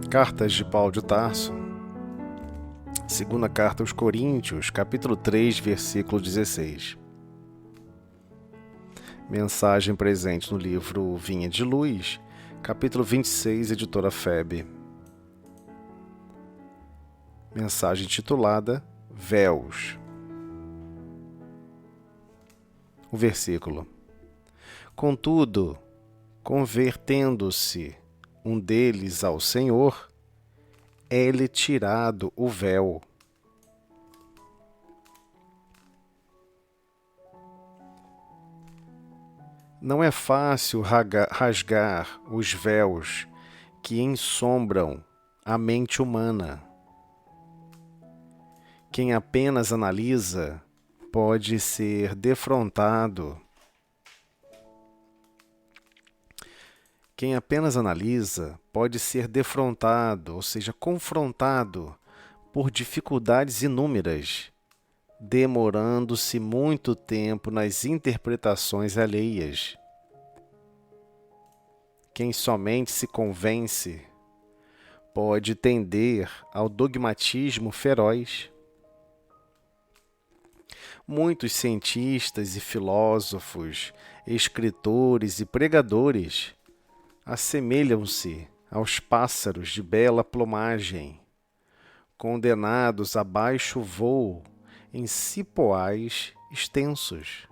Cartas de Paulo de Tarso, segunda carta aos Coríntios, capítulo 3, versículo 16. Mensagem presente no livro Vinha de Luz, capítulo 26, editora FEB. Mensagem titulada Véus. O versículo: Contudo, convertendo-se um deles ao Senhor, é-lhe tirado o véu. Não é fácil rasgar os véus que ensombram a mente humana. Quem apenas analisa pode ser defrontado. Quem apenas analisa pode ser defrontado, ou seja, confrontado por dificuldades inúmeras, demorando-se muito tempo nas interpretações alheias. Quem somente se convence pode tender ao dogmatismo feroz. Muitos cientistas e filósofos, escritores e pregadores assemelham-se aos pássaros de bela plumagem, condenados a baixo voo em cipoais extensos.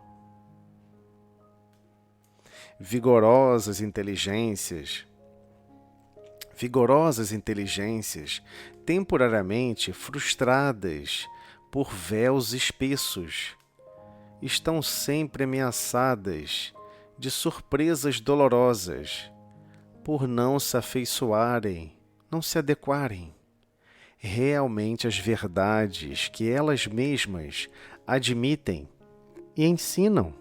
Vigorosas inteligências, temporariamente frustradas por véus espessos, estão sempre ameaçadas de surpresas dolorosas, por não se afeiçoarem, não se adequarem realmente às verdades que elas mesmas admitem e ensinam.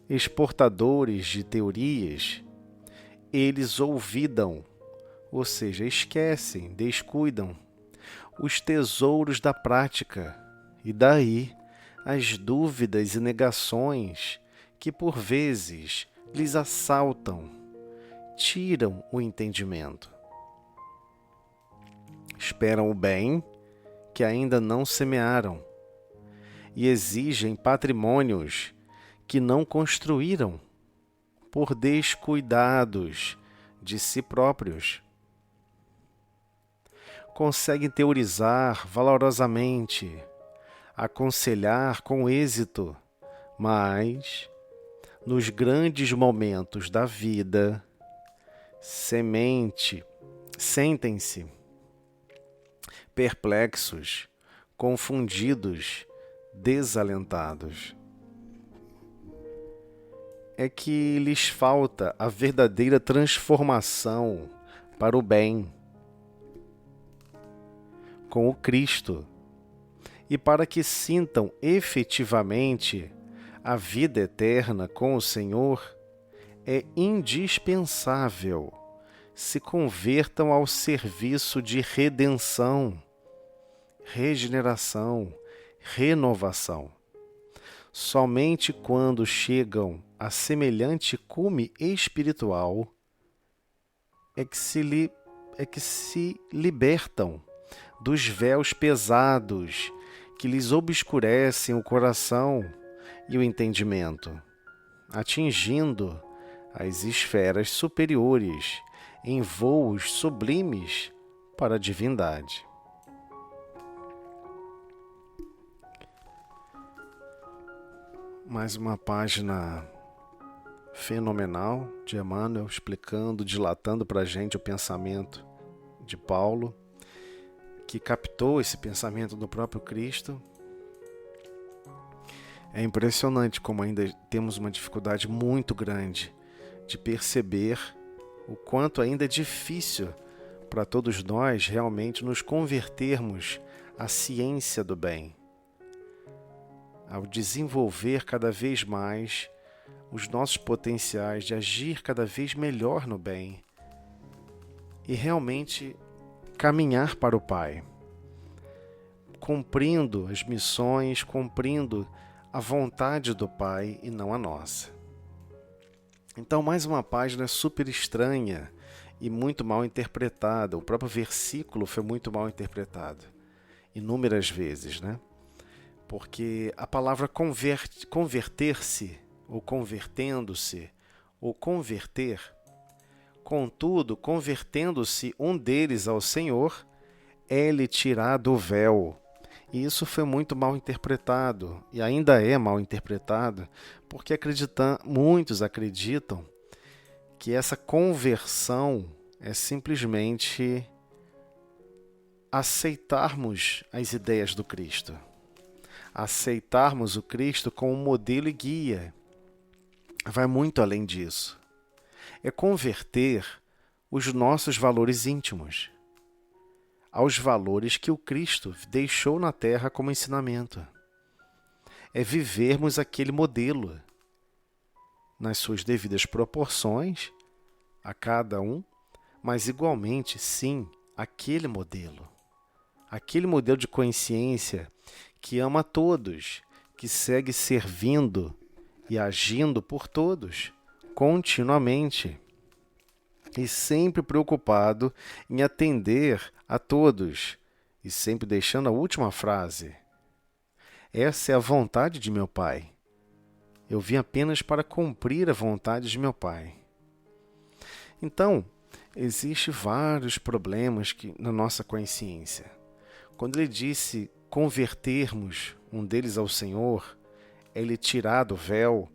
Exportadores de teorias, eles olvidam, ou seja, esquecem, descuidam, os tesouros da prática, e daí as dúvidas e negações que por vezes lhes assaltam, tiram o entendimento. Esperam o bem que ainda não semearam e exigem patrimônios que não construíram por descuidados de si próprios. Conseguem teorizar valorosamente, aconselhar com êxito, mas nos grandes momentos da vida, sentem-se perplexos, confundidos, desalentados. É que lhes falta a verdadeira transformação para o bem com o Cristo, e para que sintam efetivamente a vida eterna com o Senhor, é indispensável se convertam ao serviço de redenção, regeneração, renovação. Somente quando chegam a semelhante cume espiritual é que se libertam dos véus pesados que lhes obscurecem o coração e o entendimento, atingindo as esferas superiores em voos sublimes para a divindade. Mais uma página fenomenal de Emmanuel explicando, dilatando para a gente o pensamento de Paulo, que captou esse pensamento do próprio Cristo. É impressionante como ainda temos uma dificuldade muito grande de perceber o quanto ainda é difícil para todos nós realmente nos convertermos à ciência do bem, ao desenvolver cada vez mais os nossos potenciais de agir cada vez melhor no bem e realmente caminhar para o Pai, cumprindo as missões, cumprindo a vontade do Pai e não a nossa. Então, mais uma página super estranha e muito mal interpretada. O próprio versículo foi muito mal interpretado, inúmeras vezes, né? Porque a palavra converter-se, ou convertendo-se, ou converter, contudo, convertendo-se um deles ao Senhor, é-lhe tirado o véu. E isso foi muito mal interpretado, e ainda é mal interpretado, porque muitos acreditam que essa conversão é simplesmente aceitarmos as ideias do Cristo, aceitarmos o Cristo como modelo e guia. Vai muito além disso. É converter os nossos valores íntimos aos valores que o Cristo deixou na Terra como ensinamento. É vivermos aquele modelo nas suas devidas proporções a cada um, mas igualmente, sim, aquele modelo de consciência que ama a todos, que segue servindo e agindo por todos, continuamente, e sempre preocupado em atender a todos, e sempre deixando a última frase: essa é a vontade de meu Pai. Eu vim apenas para cumprir a vontade de meu Pai. Então, existem vários problemas na nossa consciência. Quando ele disse convertermos um deles ao Senhor, ele tirar do véu,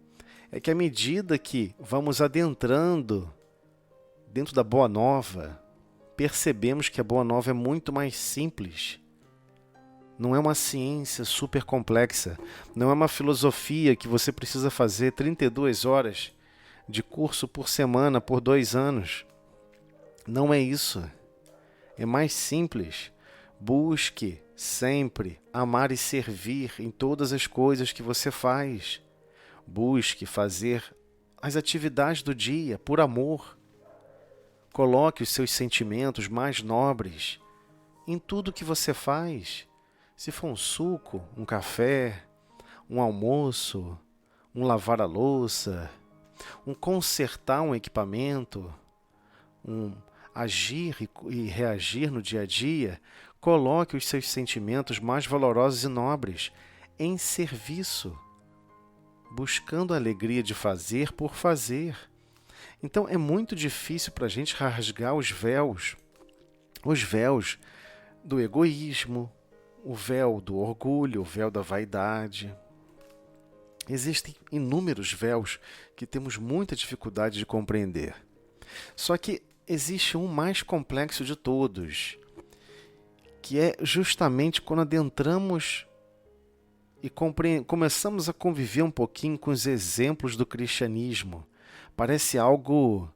é que à medida que vamos adentrando dentro da Boa Nova, percebemos que a Boa Nova é muito mais simples. Não é uma ciência super complexa, não é uma filosofia que você precisa fazer 32 horas de curso por semana por 2 anos. Não é isso. É mais simples. Busque sempre amar e servir em todas as coisas que você faz. Busque fazer as atividades do dia por amor. Coloque os seus sentimentos mais nobres em tudo que você faz. Se for um suco, um café, um almoço, um lavar a louça, um consertar um equipamento, um agir e reagir no dia a dia, coloque os seus sentimentos mais valorosos e nobres em serviço, buscando a alegria de fazer por fazer. Então é muito difícil para a gente rasgar os véus do egoísmo, o véu do orgulho, o véu da vaidade. Existem inúmeros véus que temos muita dificuldade de compreender. Só que existe um mais complexo de todos, que é justamente quando adentramos e começamos a conviver um pouquinho com os exemplos do cristianismo. Parece algo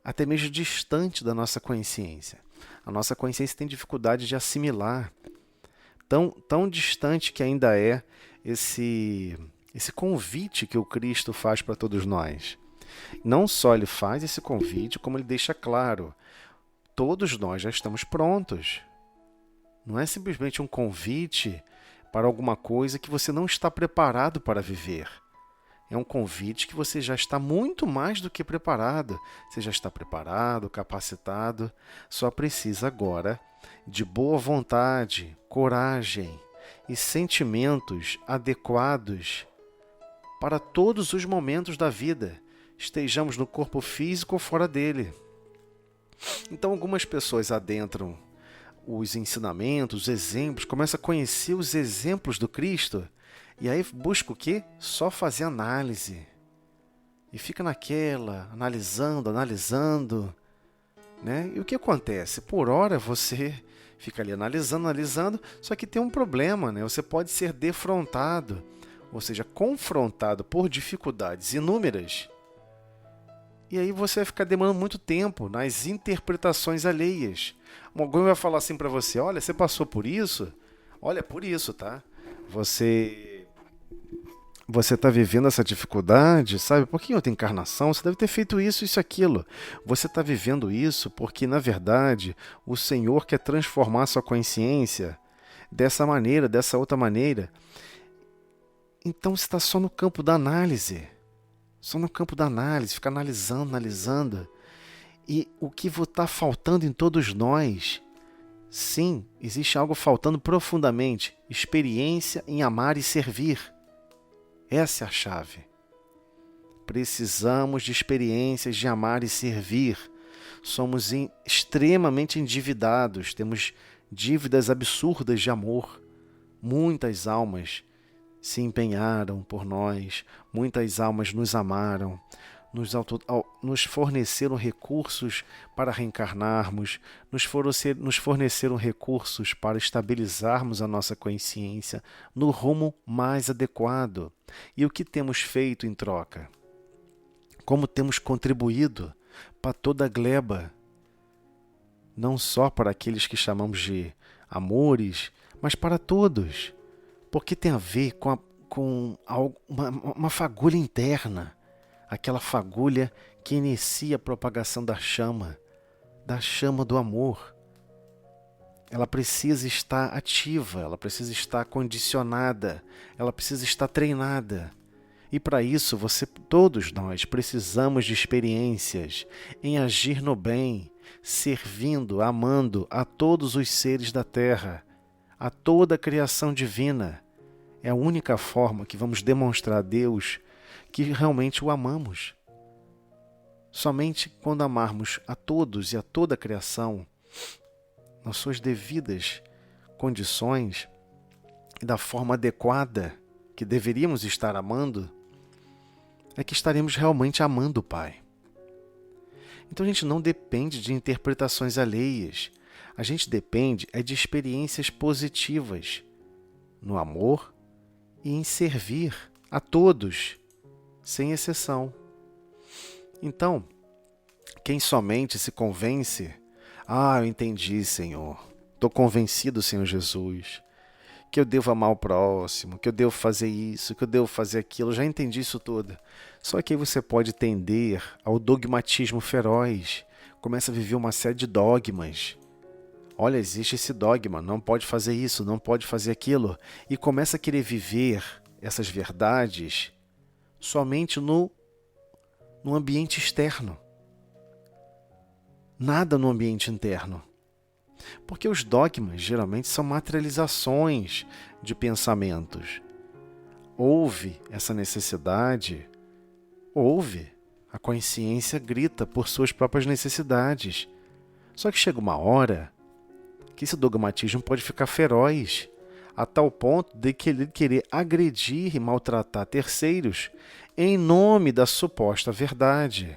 até mesmo distante da nossa consciência. A nossa consciência tem dificuldade de assimilar. Tão distante que ainda é esse convite que o Cristo faz para todos nós. Não só ele faz esse convite, como ele deixa claro: todos nós já estamos prontos. Não é simplesmente um convite para alguma coisa que você não está preparado para viver. É um convite que você já está muito mais do que preparado. Você já está preparado, capacitado, só precisa agora de boa vontade, coragem e sentimentos adequados para todos os momentos da vida, estejamos no corpo físico ou fora dele. Então algumas pessoas adentram os ensinamentos, os exemplos, começa a conhecer os exemplos do Cristo, e aí busca o quê? Só fazer análise. E fica naquela, analisando, né? E o que acontece? Por hora você fica ali analisando, só que tem um problema, né? Você pode ser defrontado, ou seja, confrontado por dificuldades inúmeras, e aí você vai ficar demorando muito tempo nas interpretações alheias. Alguém vai falar assim para você, olha, você passou por isso? Olha, por isso, tá? Você está vivendo essa dificuldade, sabe? Porque em outra encarnação você deve ter feito isso, aquilo. Você está vivendo isso porque, na verdade, o Senhor quer transformar a sua consciência dessa maneira, dessa outra maneira. Então você está só no campo da análise. Só no campo da análise, fica analisando. E o que está faltando em todos nós? Sim, existe algo faltando profundamente. Experiência em amar e servir. Essa é a chave. Precisamos de experiências de amar e servir. Somos extremamente endividados, temos dívidas absurdas de amor. Muitas almas se empenharam por nós, muitas almas nos amaram, nos forneceram recursos para reencarnarmos, nos forneceram recursos para estabilizarmos a nossa consciência no rumo mais adequado. E o que temos feito em troca? Como temos contribuído para toda a gleba? Não só para aqueles que chamamos de amores, mas para todos. Porque tem a ver com uma fagulha interna, aquela fagulha que inicia a propagação da chama do amor. Ela precisa estar ativa, ela precisa estar condicionada, ela precisa estar treinada. E para isso, todos nós precisamos de experiências em agir no bem, servindo, amando a todos os seres da Terra, a toda a criação divina. É a única forma que vamos demonstrar a Deus que realmente o amamos. Somente quando amarmos a todos e a toda a criação, nas suas devidas condições e da forma adequada que deveríamos estar amando, é que estaremos realmente amando o Pai. Então a gente não depende de interpretações alheias. A gente depende de experiências positivas no amor e em servir a todos, sem exceção. Então, quem somente se convence, eu entendi, Senhor, estou convencido, Senhor Jesus, que eu devo amar o próximo, que eu devo fazer isso, que eu devo fazer aquilo, já entendi isso tudo. Só que aí você pode tender ao dogmatismo feroz, começa a viver uma série de dogmas. Olha, existe esse dogma, não pode fazer isso, não pode fazer aquilo, e começa a querer viver essas verdades somente no ambiente externo. Nada no ambiente interno. Porque os dogmas geralmente são materializações de pensamentos. Houve essa necessidade, a consciência grita por suas próprias necessidades. Só que chega uma hora que esse dogmatismo pode ficar feroz, a tal ponto de querer agredir e maltratar terceiros em nome da suposta verdade.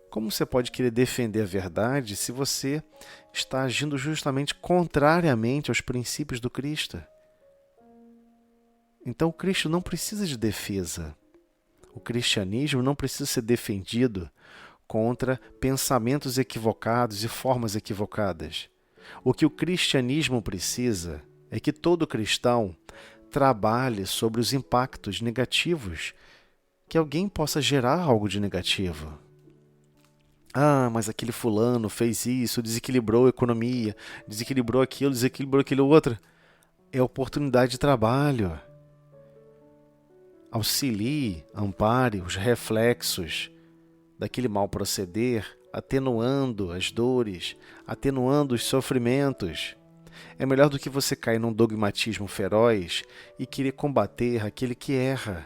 Como você pode querer defender a verdade se você está agindo justamente contrariamente aos princípios do Cristo? Então o Cristo não precisa de defesa. O cristianismo não precisa ser defendido contra pensamentos equivocados e formas equivocadas. O que o cristianismo precisa é que todo cristão trabalhe sobre os impactos negativos que alguém possa gerar algo de negativo. Mas aquele fulano fez isso, desequilibrou a economia, desequilibrou aquilo, desequilibrou aquilo outro. É oportunidade de trabalho. Auxilie, ampare os reflexos daquele mau proceder, atenuando as dores, atenuando os sofrimentos. É melhor do que você cair num dogmatismo feroz e querer combater aquele que erra,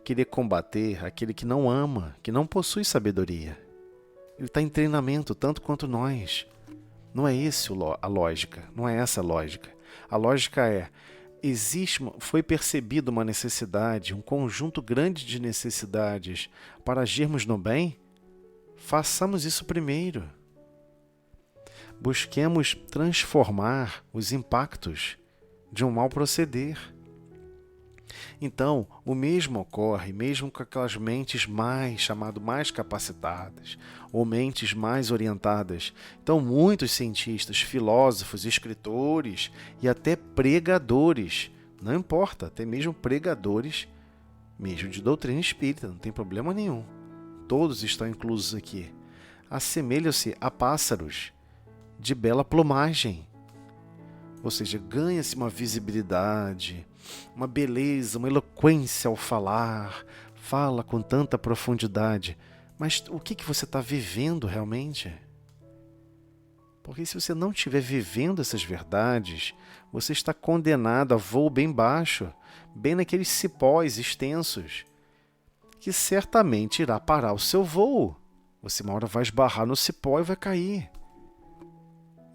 querer combater aquele que não ama, que não possui sabedoria. Ele está em treinamento tanto quanto nós. Não é esse a lógica, não é essa a lógica. A lógica é, foi percebida uma necessidade, um conjunto grande de necessidades para agirmos no bem? Façamos isso primeiro. Busquemos transformar os impactos de um mau proceder. Então, o mesmo ocorre mesmo com aquelas mentes mais capacitadas, ou mentes mais orientadas. Então, muitos cientistas, filósofos, escritores e até pregadores, não importa, até mesmo pregadores, mesmo de doutrina espírita, não tem problema nenhum. Todos estão inclusos aqui. Assemelham-se a pássaros de bela plumagem. Ou seja, ganha-se uma visibilidade, uma beleza, uma eloquência ao falar, fala com tanta profundidade. Mas o que você está vivendo realmente? Porque se você não estiver vivendo essas verdades, você está condenado a voo bem baixo, bem naqueles cipós extensos, que certamente irá parar o seu voo. Você uma hora vai esbarrar no cipó e vai cair.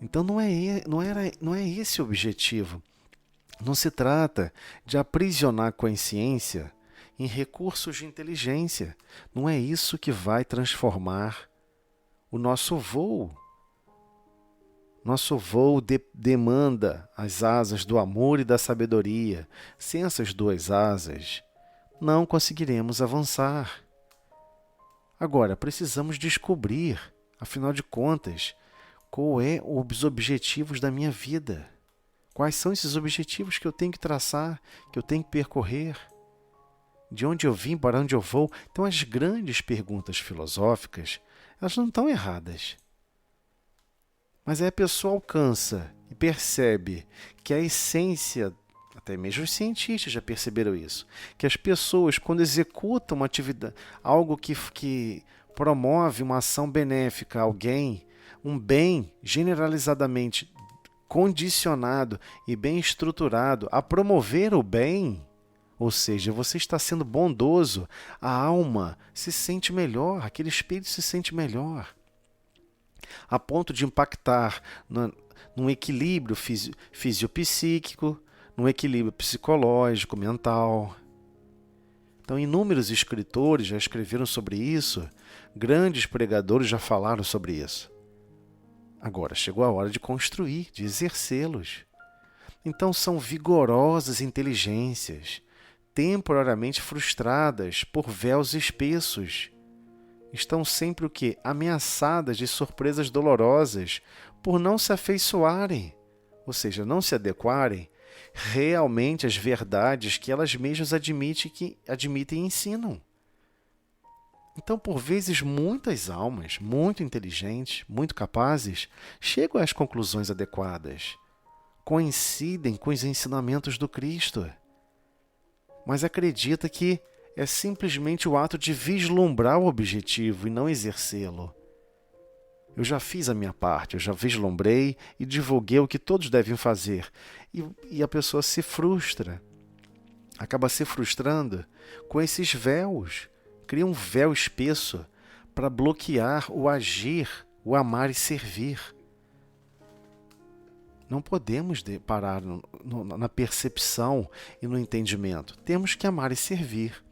Então não é esse o objetivo. Não se trata de aprisionar a consciência em recursos de inteligência. Não é isso que vai transformar o nosso voo. Nosso voo demanda as asas do amor e da sabedoria. Sem essas duas asas, não conseguiremos avançar. Agora, precisamos descobrir, afinal de contas, quais os objetivos da minha vida. Quais são esses objetivos que eu tenho que traçar, que eu tenho que percorrer? De onde eu vim, para onde eu vou? Então, as grandes perguntas filosóficas, elas não estão erradas. Mas aí a pessoa alcança e percebe que a essência, até mesmo os cientistas já perceberam isso, que as pessoas, quando executam uma atividade, algo que promove uma ação benéfica a alguém, um bem generalizadamente condicionado e bem estruturado a promover o bem, ou seja, você está sendo bondoso, a alma se sente melhor, aquele espírito se sente melhor, a ponto de impactar num equilíbrio fisiopsíquico, num equilíbrio psicológico, mental. Então, inúmeros escritores já escreveram sobre isso, grandes pregadores já falaram sobre isso. Agora chegou a hora de construir, de exercê-los. Então são vigorosas inteligências, temporariamente frustradas por véus espessos. Estão sempre o quê? Ameaçadas de surpresas dolorosas por não se afeiçoarem, ou seja, não se adequarem realmente às verdades que elas mesmas admitem e ensinam. Então, por vezes, muitas almas, muito inteligentes, muito capazes, chegam às conclusões adequadas, coincidem com os ensinamentos do Cristo, mas acredita que é simplesmente o ato de vislumbrar o objetivo e não exercê-lo. Eu já fiz a minha parte, eu já vislumbrei e divulguei o que todos devem fazer. E a pessoa se frustra, acaba se frustrando com esses véus. Cria um véu espesso para bloquear o agir, o amar e servir. Não podemos parar na percepção e no entendimento. Temos que amar e servir.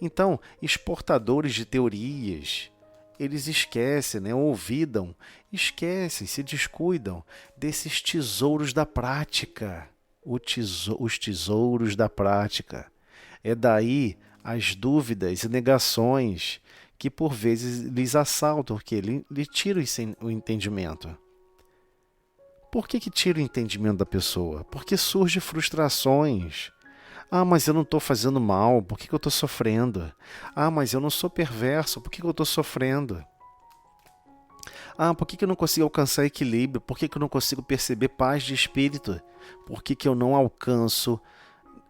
Então, exportadores de teorias, eles esquecem, olvidam, esquecem, se descuidam desses tesouros da prática. Os tesouros da prática. É daí as dúvidas e negações que por vezes lhes assaltam, que lhe tiram o entendimento. Por que tira o entendimento da pessoa? Porque surgem frustrações. Ah, mas eu não estou fazendo mal, por que eu estou sofrendo? Ah, mas eu não sou perverso, por que eu estou sofrendo? Ah, por que eu não consigo alcançar equilíbrio? Por que eu não consigo perceber paz de espírito? Por que eu não alcanço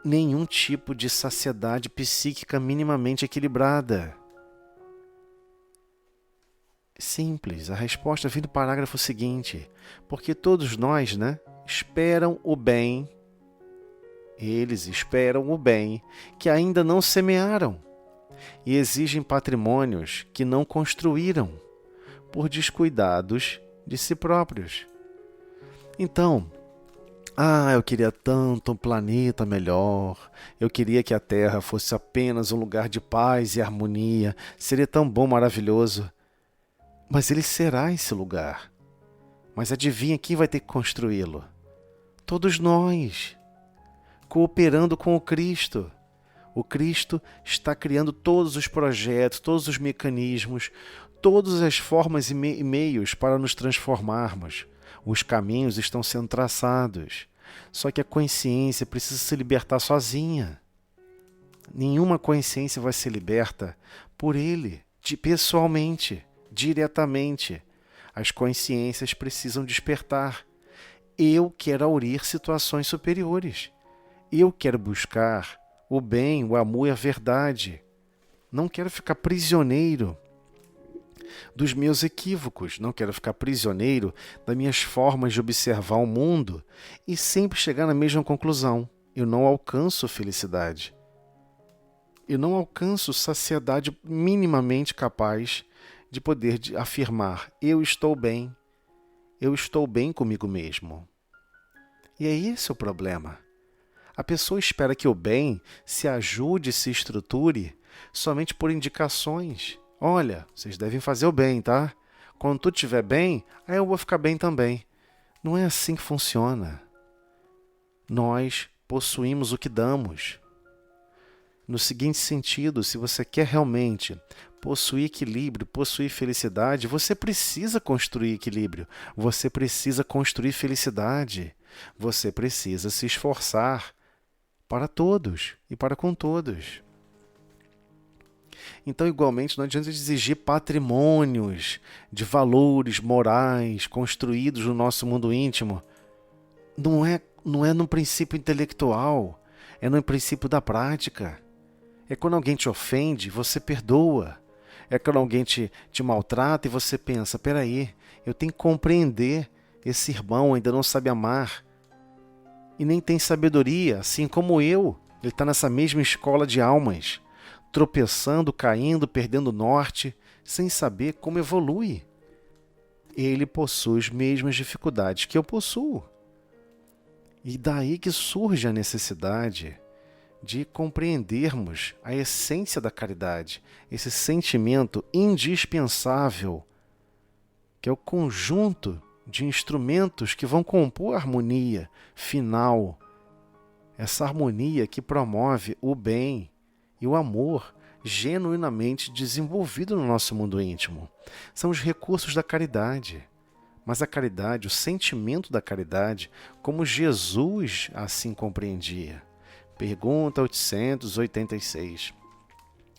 nenhum tipo de saciedade psíquica minimamente equilibrada? Simples, a resposta vem do parágrafo seguinte. Porque todos nós, esperam o bem, eles esperam o bem que ainda não semearam e exigem patrimônios que não construíram por descuidados de si próprios. Então, eu queria tanto um planeta melhor. Eu queria que a Terra fosse apenas um lugar de paz e harmonia. Seria tão bom, maravilhoso. Mas ele será esse lugar. Mas adivinha quem vai ter que construí-lo? Todos nós, cooperando com o Cristo. O Cristo está criando todos os projetos, todos os mecanismos, todas as formas e meios para nos transformarmos. Os caminhos estão sendo traçados. Só que a consciência precisa se libertar sozinha. Nenhuma consciência vai ser liberta por ele, pessoalmente, diretamente. As consciências precisam despertar. Eu quero aurir situações superiores. Eu quero buscar o bem, o amor e a verdade. Não quero ficar prisioneiro dos meus equívocos. Não quero ficar prisioneiro das minhas formas de observar o mundo e sempre chegar na mesma conclusão. Eu não alcanço felicidade. Eu não alcanço saciedade minimamente capaz de poder afirmar: eu estou bem comigo mesmo. E é esse o problema. A pessoa espera que o bem se ajude, se estruture somente por indicações. Olha, vocês devem fazer o bem, tá? Quando tu estiver bem, aí eu vou ficar bem também. Não é assim que funciona. Nós possuímos o que damos. No seguinte sentido, se você quer realmente possuir equilíbrio, possuir felicidade, você precisa construir equilíbrio, você precisa construir felicidade, você precisa se esforçar para todos e para com todos. Então, igualmente, não adianta exigir patrimônios de valores morais construídos no nosso mundo íntimo. Não é no princípio intelectual, é no princípio da prática. É quando alguém te ofende, você perdoa. É quando alguém te maltrata e você pensa: peraí, eu tenho que compreender, esse irmão ainda não sabe amar. E nem tem sabedoria, assim como eu. Ele está nessa mesma escola de almas, tropeçando, caindo, perdendo o norte, sem saber como evolui. Ele possui as mesmas dificuldades que eu possuo. E daí que surge a necessidade de compreendermos a essência da caridade, esse sentimento indispensável, que é o conjunto de instrumentos que vão compor a harmonia final, essa harmonia que promove o bem e o amor genuinamente desenvolvido no nosso mundo íntimo. São os recursos da caridade. Mas a caridade, o sentimento da caridade, como Jesus assim compreendia. Pergunta 886.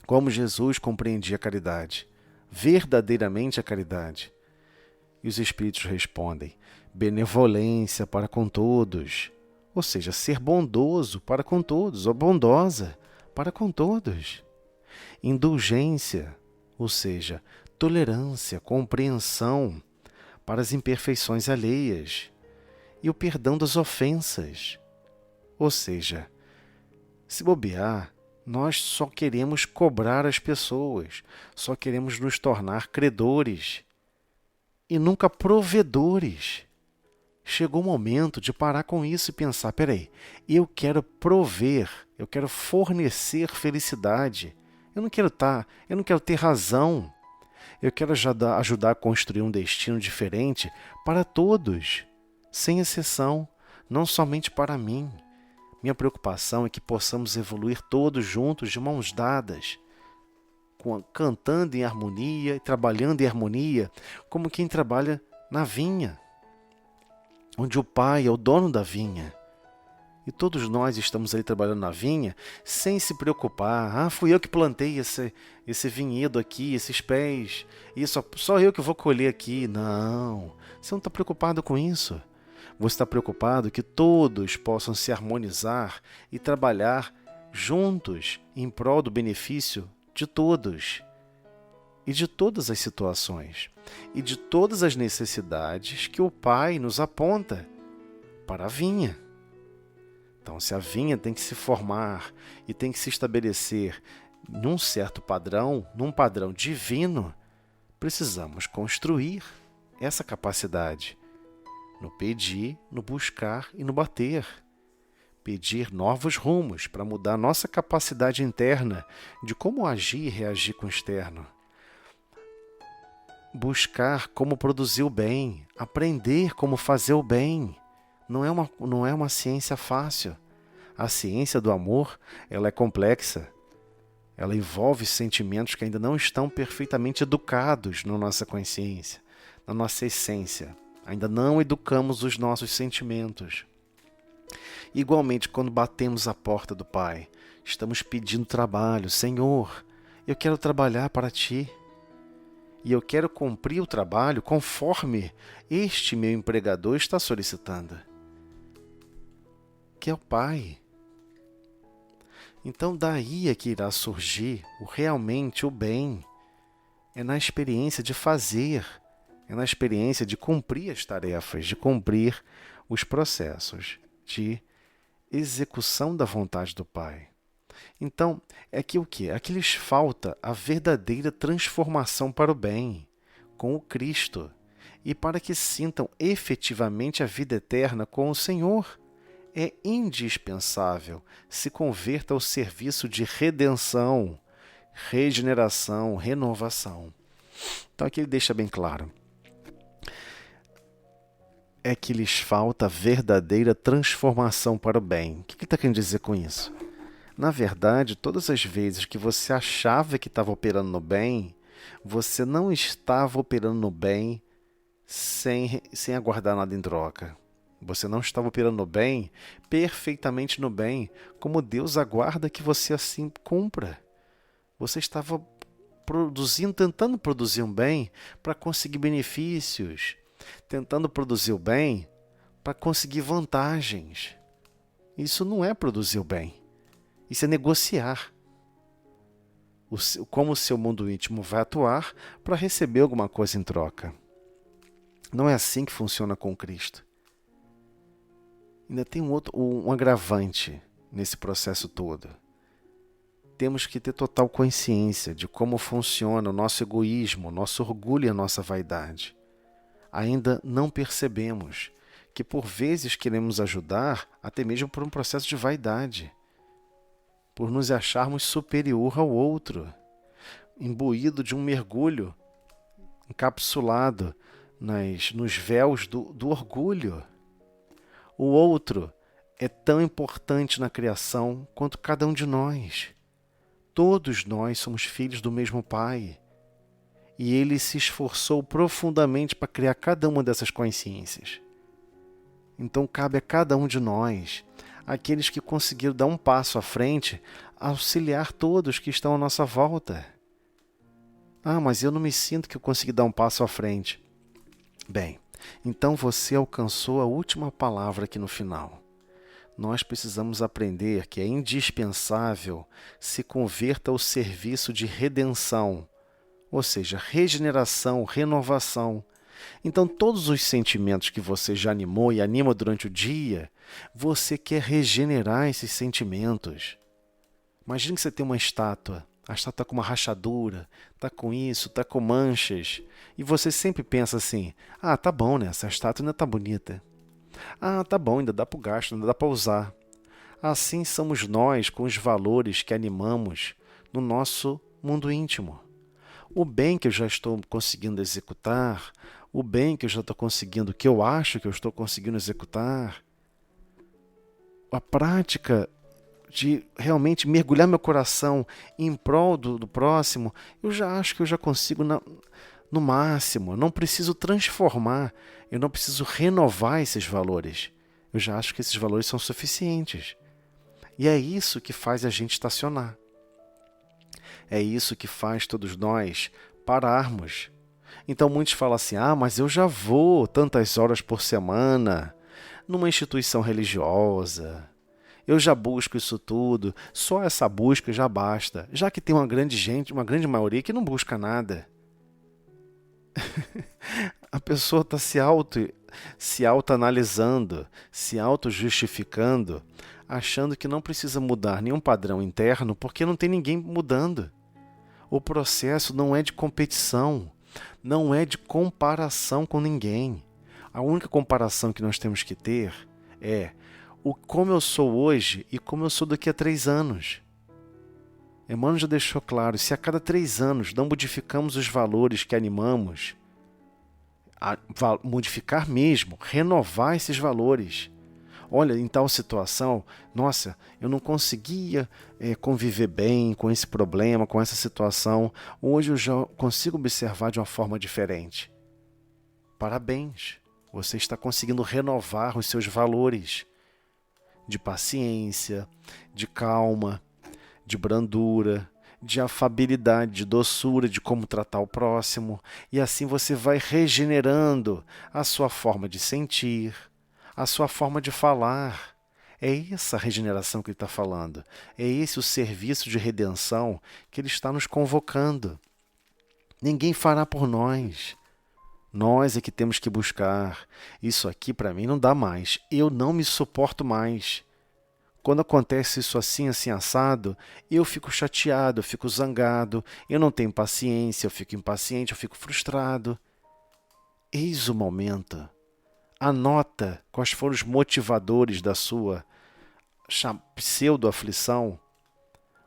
Como Jesus compreendia a caridade? Verdadeiramente a caridade. E os Espíritos respondem: benevolência para com todos. Ou seja, ser bondoso para com todos, ou bondosa para com todos. Indulgência, ou seja, tolerância, compreensão para as imperfeições alheias. E o perdão das ofensas. Ou seja, se bobear, nós só queremos cobrar as pessoas, só queremos nos tornar credores e nunca provedores. Chegou o momento de parar com isso e pensar: peraí, eu quero prover, eu quero fornecer felicidade. Eu não quero ter razão. Eu quero ajudar a construir um destino diferente para todos, sem exceção, não somente para mim. Minha preocupação é que possamos evoluir todos juntos, de mãos dadas, cantando em harmonia e trabalhando em harmonia, como quem trabalha na vinha, onde o pai é o dono da vinha. E todos nós estamos ali trabalhando na vinha sem se preocupar. Fui eu que plantei esse vinhedo aqui, esses pés, e só eu que vou colher aqui. Não, você não está preocupado com isso. Você está preocupado que todos possam se harmonizar e trabalhar juntos em prol do benefício de todos e de todas as situações e de todas as necessidades que o Pai nos aponta para a vinha. Então, se a vinha tem que se formar e tem que se estabelecer num certo padrão, num padrão divino, precisamos construir essa capacidade. no pedir, no buscar e no bater. Pedir novos rumos para mudar nossa capacidade interna de como agir e reagir com o externo. Buscar como produzir o bem, aprender como fazer o bem. Não é uma ciência fácil. A ciência do amor, ela é complexa. Ela envolve sentimentos que ainda não estão perfeitamente educados na nossa consciência, na nossa essência. Ainda não educamos os nossos sentimentos. Igualmente, quando batemos a porta do Pai, estamos pedindo trabalho. Senhor, eu quero trabalhar para Ti. E eu quero cumprir o trabalho conforme este meu empregador está solicitando, que é o Pai. Então daí é que irá surgir realmente o bem. É na experiência de fazer, é na experiência de cumprir as tarefas, de cumprir os processos de execução da vontade do Pai. Então, é que o quê? É que lhes falta a verdadeira transformação para o bem, com o Cristo, e para que sintam efetivamente a vida eterna com o Senhor. É indispensável se converta ao serviço de redenção, regeneração, renovação. Então aqui ele deixa bem claro. É que lhes falta a verdadeira transformação para o bem. O que ele está querendo dizer com isso? Na verdade, todas as vezes que você achava que estava operando no bem, você não estava operando no bem sem aguardar nada em troca. Você não estava operando no bem, perfeitamente no bem, como Deus aguarda que você assim cumpra. Você estava tentando produzir um bem para conseguir benefícios, tentando produzir o bem para conseguir vantagens. Isso não é produzir o bem. Isso é negociar. Como o seu mundo íntimo vai atuar para receber alguma coisa em troca. Não é assim que funciona com Cristo. Ainda tem um agravante nesse processo todo. Temos que ter total consciência de como funciona o nosso egoísmo, o nosso orgulho e a nossa vaidade. Ainda não percebemos que por vezes queremos ajudar até mesmo por um processo de vaidade, por nos acharmos superior ao outro, imbuído de um mergulho, encapsulado nos véus do orgulho. O outro é tão importante na criação quanto cada um de nós. Todos nós somos filhos do mesmo Pai. E Ele se esforçou profundamente para criar cada uma dessas consciências. Então cabe a cada um de nós, aqueles que conseguiram dar um passo à frente, auxiliar todos que estão à nossa volta. Ah, mas eu não me sinto que eu consegui dar um passo à frente. Bem, então você alcançou a última palavra aqui no final. Nós precisamos aprender que é indispensável se converta ao serviço de redenção, ou seja, regeneração, renovação. Então, todos os sentimentos que você já animou e anima durante o dia, você quer regenerar esses sentimentos. Imagine que você tem uma estátua. A estátua está com uma rachadura, está com isso, está com manchas. E você sempre pensa assim, ah, tá bom, né? Essa estátua ainda está bonita. Ah, tá bom, ainda dá para o gasto, ainda dá para usar. Assim somos nós com os valores que animamos no nosso mundo íntimo. O bem que eu já estou conseguindo executar, o bem que eu já estou conseguindo, que eu acho que eu estou conseguindo executar, a prática de realmente mergulhar meu coração em prol do próximo, eu já acho que eu já consigo no máximo. Eu não preciso transformar, eu não preciso renovar esses valores. Eu já acho que esses valores são suficientes. E é isso que faz a gente estacionar. É isso que faz todos nós pararmos. Então muitos falam assim, ah, mas eu já vou tantas horas por semana numa instituição religiosa. Eu já busco isso tudo, só essa busca já basta, já que tem uma grande maioria que não busca nada. A pessoa está se autoanalisando, se auto-justificando, achando que não precisa mudar nenhum padrão interno porque não tem ninguém mudando. O processo não é de competição, não é de comparação com ninguém. A única comparação que nós temos que ter é como eu sou hoje e como eu sou daqui a 3 anos. Emmanuel já deixou claro, se a cada 3 anos não modificamos os valores que animamos, modificar mesmo, renovar esses valores. Olha, em tal situação, nossa, eu não conseguia conviver bem com esse problema, com essa situação. Hoje eu já consigo observar de uma forma diferente. Parabéns, você está conseguindo renovar os seus valores de paciência, de calma, de brandura, de afabilidade, de doçura, de como tratar o próximo. E assim você vai regenerando a sua forma de sentir, a sua forma de falar. É essa regeneração que ele está falando. É esse o serviço de redenção que ele está nos convocando. Ninguém fará por nós. Nós é que temos que buscar. Isso aqui para mim não dá mais. Eu não me suporto mais. Quando acontece isso assim, assim, assado, eu fico chateado, eu fico zangado, eu não tenho paciência, eu fico impaciente, eu fico frustrado. Eis o momento. Anota quais foram os motivadores da sua pseudo-aflição,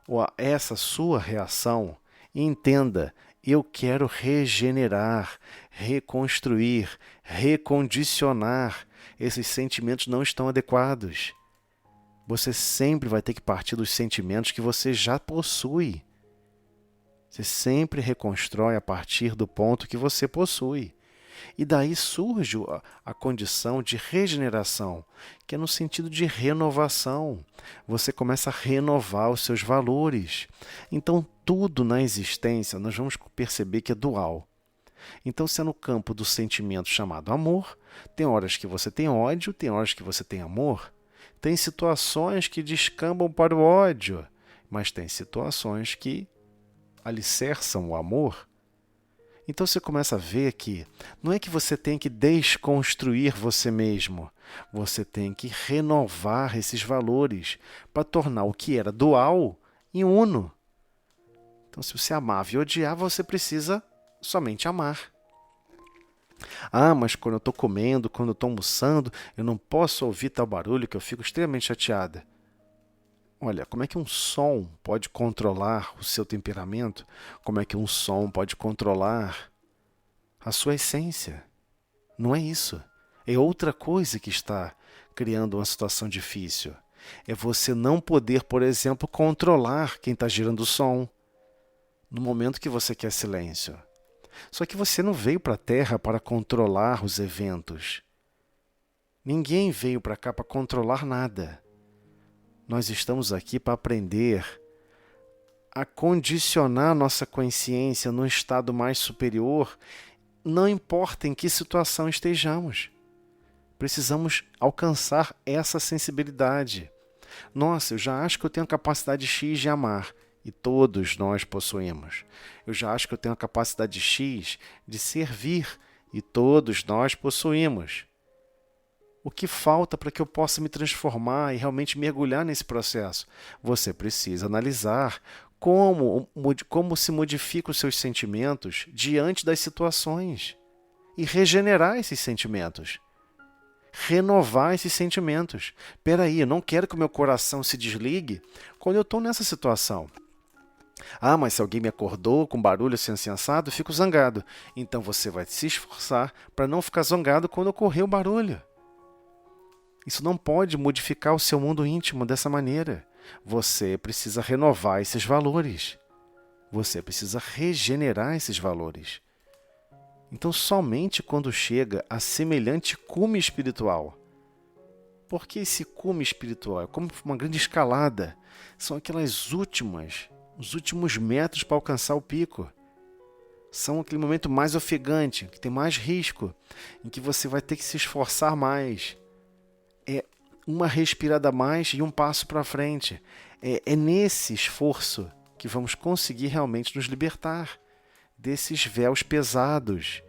ou essa sua reação, e entenda, eu quero regenerar, reconstruir, recondicionar. Esses sentimentos não estão adequados. Você sempre vai ter que partir dos sentimentos que você já possui. Você sempre reconstrói a partir do ponto que você possui. E daí surge a condição de regeneração, que é no sentido de renovação. Você começa a renovar os seus valores. Então, tudo na existência, nós vamos perceber que é dual. Então, se é no campo do sentimento chamado amor, tem horas que você tem ódio, tem horas que você tem amor. Tem situações que descambam para o ódio, mas tem situações que alicerçam o amor. Então você começa a ver que não é que você tem que desconstruir você mesmo, você tem que renovar esses valores para tornar o que era dual em uno. Então, se você amava e odiava, você precisa somente amar. Ah, mas quando eu estou comendo, quando eu estou almoçando, eu não posso ouvir tal barulho que eu fico extremamente chateada. Olha, como é que um som pode controlar o seu temperamento? Como é que um som pode controlar a sua essência? Não é isso. É outra coisa que está criando uma situação difícil. É você não poder, por exemplo, controlar quem está gerando o som no momento que você quer silêncio. Só que você não veio para a Terra para controlar os eventos. Ninguém veio para cá para controlar nada. Nós estamos aqui para aprender a condicionar nossa consciência num estado mais superior, não importa em que situação estejamos. Precisamos alcançar essa sensibilidade. Nossa, eu já acho que eu tenho a capacidade X de amar. E todos nós possuímos. Eu já acho que eu tenho a capacidade X de servir, e todos nós possuímos. O que falta para que eu possa me transformar e realmente mergulhar nesse processo? Você precisa analisar como se modificam os seus sentimentos diante das situações e regenerar esses sentimentos. Renovar esses sentimentos. Espera aí, eu não quero que o meu coração se desligue quando eu estou nessa situação. Ah, mas se alguém me acordou com barulho assim assado, eu fico zangado. Então você vai se esforçar para não ficar zangado quando ocorrer o barulho. Isso não pode modificar o seu mundo íntimo dessa maneira. Você precisa renovar esses valores. Você precisa regenerar esses valores. Então, somente quando chega a semelhante cume espiritual. Porque esse cume espiritual é como uma grande escalada. São os últimos metros para alcançar o pico. São aquele momento mais ofegante, que tem mais risco, em que você vai ter que se esforçar mais. É uma respirada a mais e um passo para frente. É nesse esforço que vamos conseguir realmente nos libertar desses véus pesados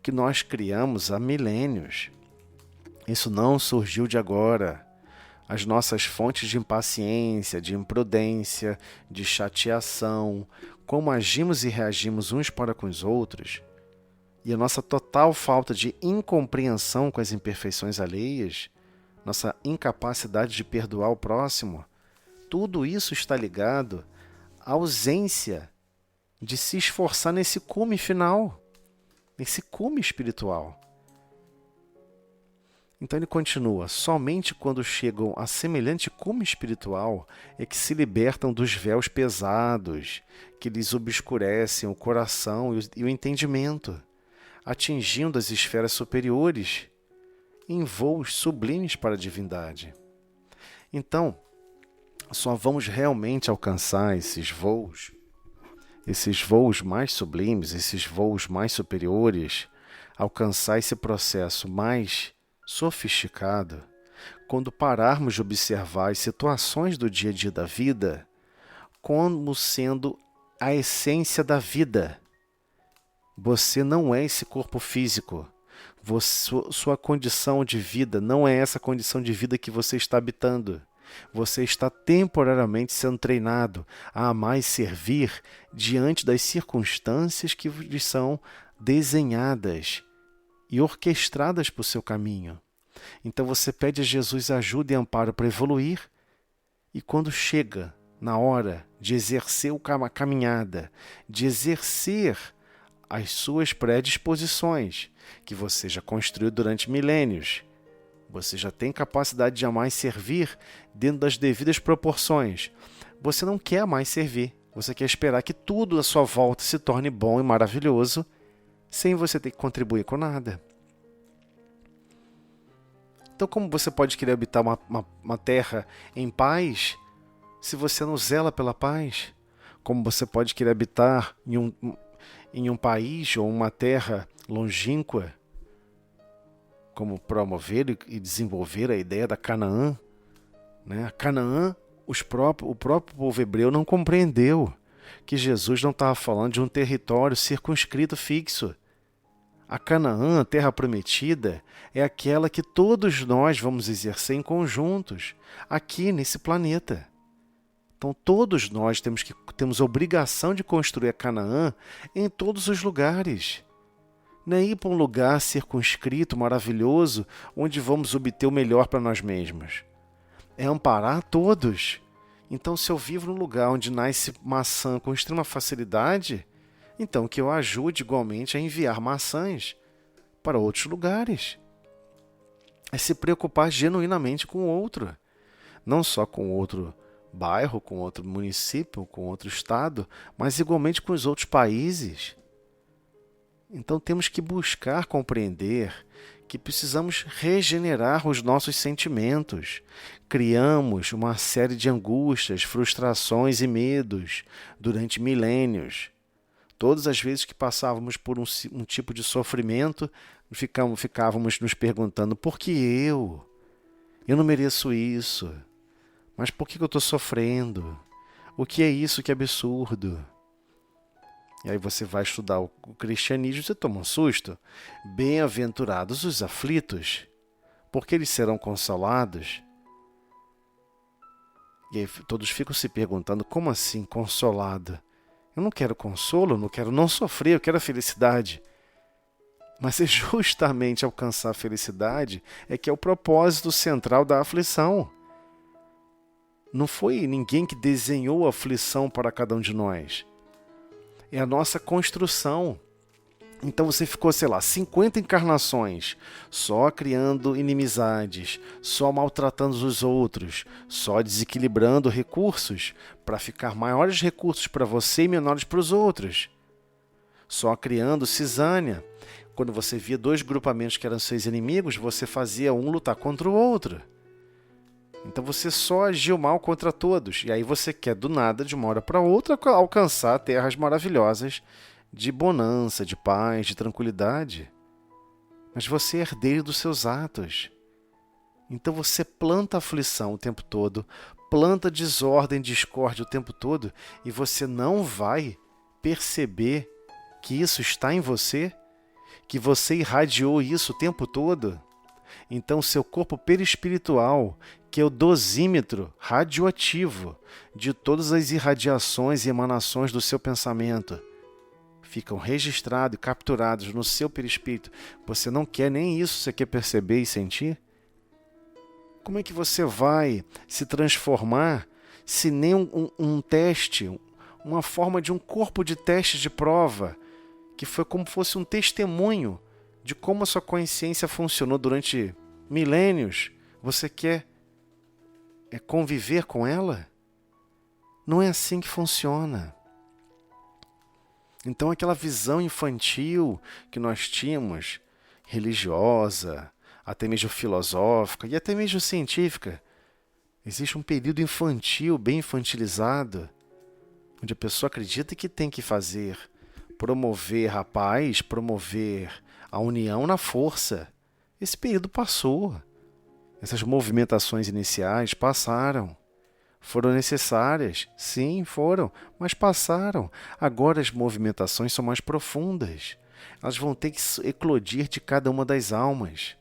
que nós criamos há milênios. Isso não surgiu de agora. As nossas fontes de impaciência, de imprudência, de chateação, como agimos e reagimos uns para com os outros, e a nossa total falta de incompreensão com as imperfeições alheias, nossa incapacidade de perdoar o próximo, tudo isso está ligado à ausência de se esforçar nesse cume final, nesse cume espiritual. Então ele continua, somente quando chegam a semelhante cume espiritual é que se libertam dos véus pesados, que lhes obscurecem o coração e o entendimento, atingindo as esferas superiores, em voos sublimes para a divindade. Então, só vamos realmente alcançar esses voos mais sublimes, esses voos mais superiores, alcançar esse processo mais sofisticado, quando pararmos de observar as situações do dia a dia da vida como sendo a essência da vida. Você não é esse corpo físico. Sua condição de vida não é essa condição de vida que você está habitando. Você está temporariamente sendo treinado a amar e servir diante das circunstâncias que lhe são desenhadas e orquestradas para o seu caminho. Então você pede a Jesus ajuda e amparo para evoluir, e quando chega na hora de exercer a caminhada, de exercer as suas predisposições, que você já construiu durante milênios, você já tem capacidade de amar e servir dentro das devidas proporções. Você não quer mais servir, você quer esperar que tudo à sua volta se torne bom e maravilhoso, sem você ter que contribuir com nada. Então, como você pode querer habitar uma terra em paz, se você não zela pela paz? Como você pode querer habitar em um país ou uma terra longínqua, como promover e desenvolver a ideia da Canaã? Né? Canaã, o próprio povo hebreu não compreendeu que Jesus não estava falando de um território circunscrito fixo. A Canaã, a terra prometida, é aquela que todos nós vamos exercer em conjuntos, aqui nesse planeta. Então todos nós temos a obrigação de construir a Canaã em todos os lugares. Não é ir para um lugar circunscrito, maravilhoso, onde vamos obter o melhor para nós mesmos. É amparar todos. Então, se eu vivo num lugar onde nasce maçã com extrema facilidade, então que eu ajude igualmente a enviar maçãs para outros lugares. É se preocupar genuinamente com o outro. Não só com outro bairro, com outro município, com outro estado, mas igualmente com os outros países. Então temos que buscar compreender que precisamos regenerar os nossos sentimentos. Criamos uma série de angústias, frustrações e medos durante milênios. Todas as vezes que passávamos por um tipo de sofrimento, ficávamos nos perguntando, por que eu? Eu não mereço isso. Mas por que eu estou sofrendo? O que é isso? Que absurdo. E aí você vai estudar o cristianismo e você toma um susto. Bem-aventurados os aflitos, porque eles serão consolados. E aí todos ficam se perguntando, como assim consolado? Eu não quero consolo, eu não quero não sofrer, eu quero a felicidade. Mas é justamente alcançar a felicidade é que é o propósito central da aflição. Não foi ninguém que desenhou a aflição para cada um de nós. É a nossa construção. Então você ficou, 50 encarnações só criando inimizades, só maltratando os outros, só desequilibrando recursos para ficar maiores recursos para você e menores para os outros. Só criando cisânia. Quando você via dois grupamentos que eram seus inimigos, você fazia um lutar contra o outro. Então você só agiu mal contra todos. E aí você quer, do nada, de uma hora para outra, alcançar terras maravilhosas de bonança, de paz, de tranquilidade. Mas você é herdeiro dos seus atos. Então você planta aflição o tempo todo, planta desordem, discórdia o tempo todo, e você não vai perceber que isso está em você, que você irradiou isso o tempo todo. Então seu corpo perispiritual, que é o dosímetro radioativo de todas as irradiações e emanações do seu pensamento, ficam registrados e capturados no seu perispírito. Você não quer nem isso, você quer perceber e sentir? Como é que você vai se transformar se nem um teste, uma forma de um corpo de teste de prova, que foi como fosse um testemunho de como a sua consciência funcionou durante milênios, você quer conviver com ela? Não é assim que funciona. Então aquela visão infantil que nós tínhamos, religiosa, até mesmo filosófica e até mesmo científica, existe um período infantil, bem infantilizado, onde a pessoa acredita que tem que fazer, promover a paz, promover a união na força. Esse período passou. Essas movimentações iniciais passaram. Foram necessárias? Sim, foram, mas passaram. Agora as movimentações são mais profundas. Elas vão ter que eclodir de cada uma das almas.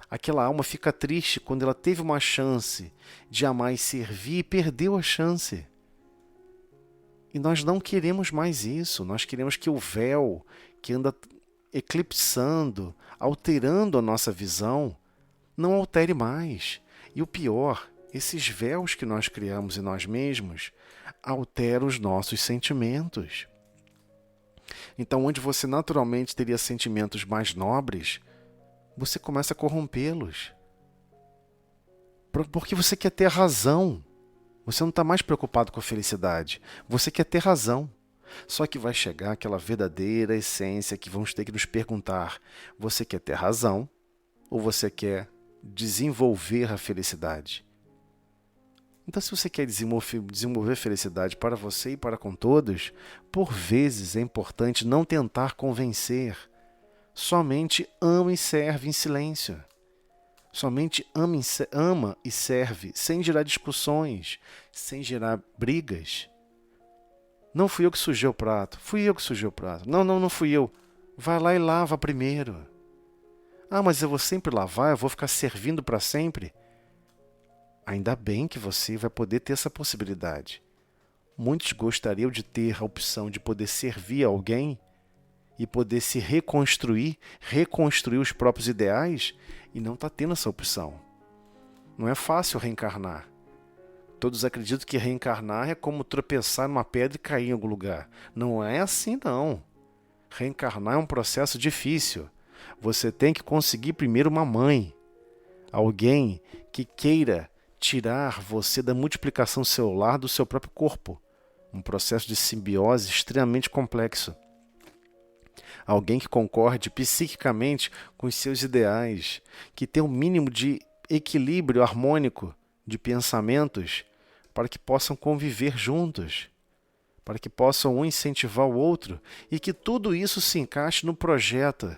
Aquela alma fica triste quando ela teve uma chance de amar e servir e perdeu a chance. E nós não queremos mais isso. Nós queremos que o véu que anda eclipsando, alterando a nossa visão, não altere mais. E o pior, esses véus que nós criamos em nós mesmos alteram os nossos sentimentos. Então, onde você naturalmente teria sentimentos mais nobres, você começa a corrompê-los. Porque você quer ter razão. Você não está mais preocupado com a felicidade. Você quer ter razão. Só que vai chegar aquela verdadeira essência que vamos ter que nos perguntar: você quer ter razão ou você quer desenvolver a felicidade? Então, se você quer desenvolver felicidade para você e para com todos, por vezes é importante não tentar convencer. Somente ama e serve em silêncio. Somente ama e serve, sem gerar discussões, sem gerar brigas. Não fui eu que sujei o prato. Fui eu que sujei o prato. Não fui eu. Vai lá e lava primeiro. Ah, mas eu vou sempre lavar, eu vou ficar servindo para sempre. Ainda bem que você vai poder ter essa possibilidade. Muitos gostariam de ter a opção de poder servir a alguém e poder se reconstruir os próprios ideais, e não está tendo essa opção. Não é fácil reencarnar. Todos acreditam que reencarnar é como tropeçar numa pedra e cair em algum lugar. Não é assim, não. Reencarnar é um processo difícil. Você tem que conseguir primeiro uma mãe, alguém que queira tirar você da multiplicação celular do seu próprio corpo. Um processo de simbiose extremamente complexo. Alguém que concorde psiquicamente com os seus ideais, que tenha um mínimo de equilíbrio harmônico de pensamentos para que possam conviver juntos, para que possam um incentivar o outro e que tudo isso se encaixe no projeto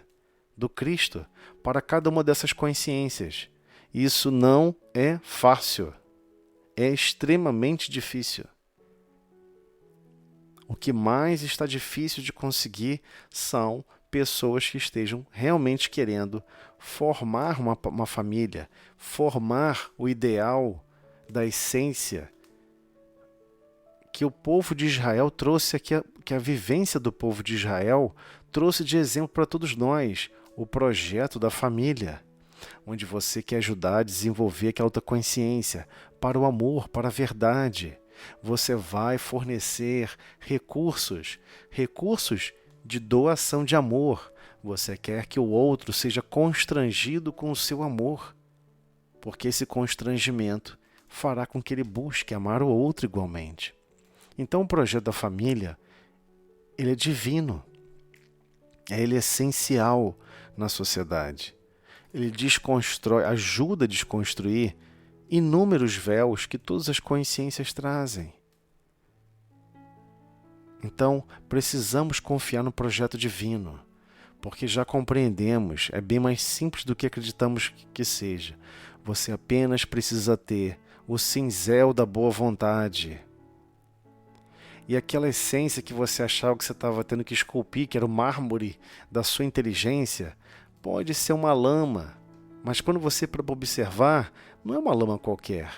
do Cristo para cada uma dessas consciências. Isso não é fácil, é extremamente difícil. O que mais está difícil de conseguir são pessoas que estejam realmente querendo formar uma família, formar o ideal da essência que o povo de Israel trouxe aqui, que a vivência do povo de Israel trouxe de exemplo para todos nós, o projeto da família, onde você quer ajudar a desenvolver aquela autoconsciência para o amor, para a verdade. Você vai fornecer recursos de doação de amor. Você quer que o outro seja constrangido com o seu amor, porque esse constrangimento fará com que ele busque amar o outro igualmente. Então o projeto da família, ele é divino, ele é essencial na sociedade. Ele ajuda a desconstruir inúmeros véus que todas as consciências trazem. Então, precisamos confiar no projeto divino, porque já compreendemos, é bem mais simples do que acreditamos que seja. Você apenas precisa ter o cinzel da boa vontade. E aquela essência que você achava que você estava tendo que esculpir, que era o mármore da sua inteligência, pode ser uma lama, mas quando você para observar, não é uma lama qualquer.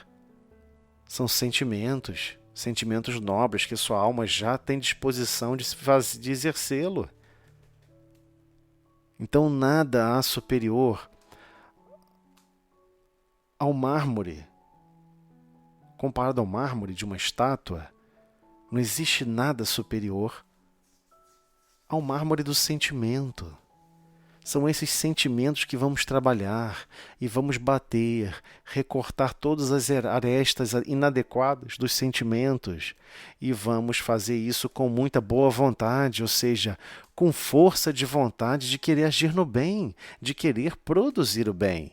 São sentimentos, sentimentos nobres que sua alma já tem disposição de exercê-lo. Então nada há superior ao mármore. Comparado ao mármore de uma estátua, não existe nada superior ao mármore do sentimento. São esses sentimentos que vamos trabalhar e vamos bater, recortar todas as arestas inadequadas dos sentimentos e vamos fazer isso com muita boa vontade, ou seja, com força de vontade de querer agir no bem, de querer produzir o bem,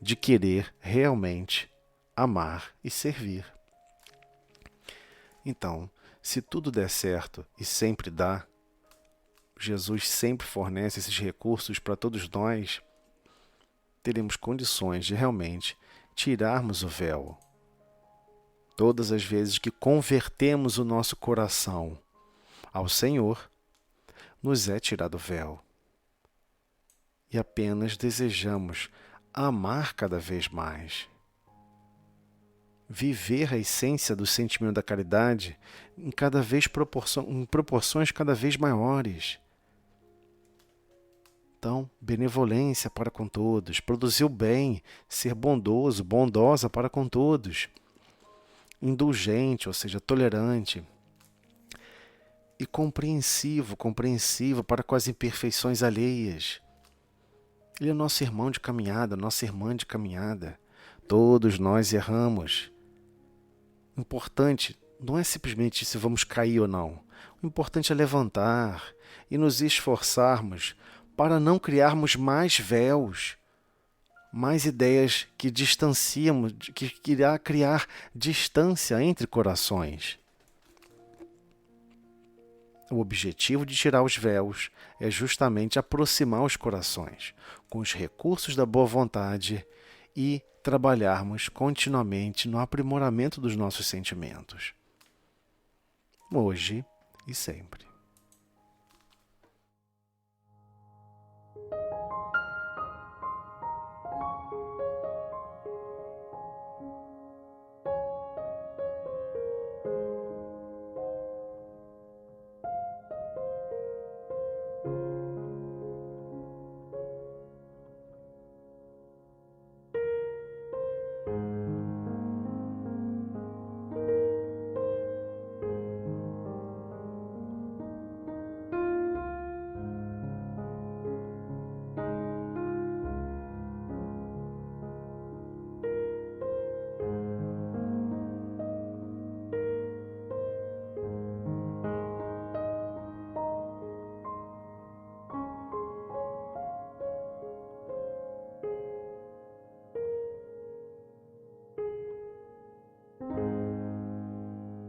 de querer realmente amar e servir. Então, se tudo der certo e sempre dá, Jesus sempre fornece esses recursos para todos nós, teremos condições de realmente tirarmos o véu. Todas as vezes que convertemos o nosso coração ao Senhor, nos é tirado o véu. E apenas desejamos amar cada vez mais. Viver a essência do sentimento da caridade em proporções cada vez maiores. Então, benevolência para com todos, produzir o bem, ser bondoso, bondosa para com todos, indulgente, ou seja, tolerante, e compreensivo para com as imperfeições alheias. Ele é nosso irmão de caminhada, nossa irmã de caminhada. Todos nós erramos. O importante não é simplesmente se vamos cair ou não. O importante é levantar e nos esforçarmos para não criarmos mais véus, mais ideias que distanciam, que irá criar distância entre corações. O objetivo de tirar os véus é justamente aproximar os corações com os recursos da boa vontade e trabalharmos continuamente no aprimoramento dos nossos sentimentos, hoje e sempre.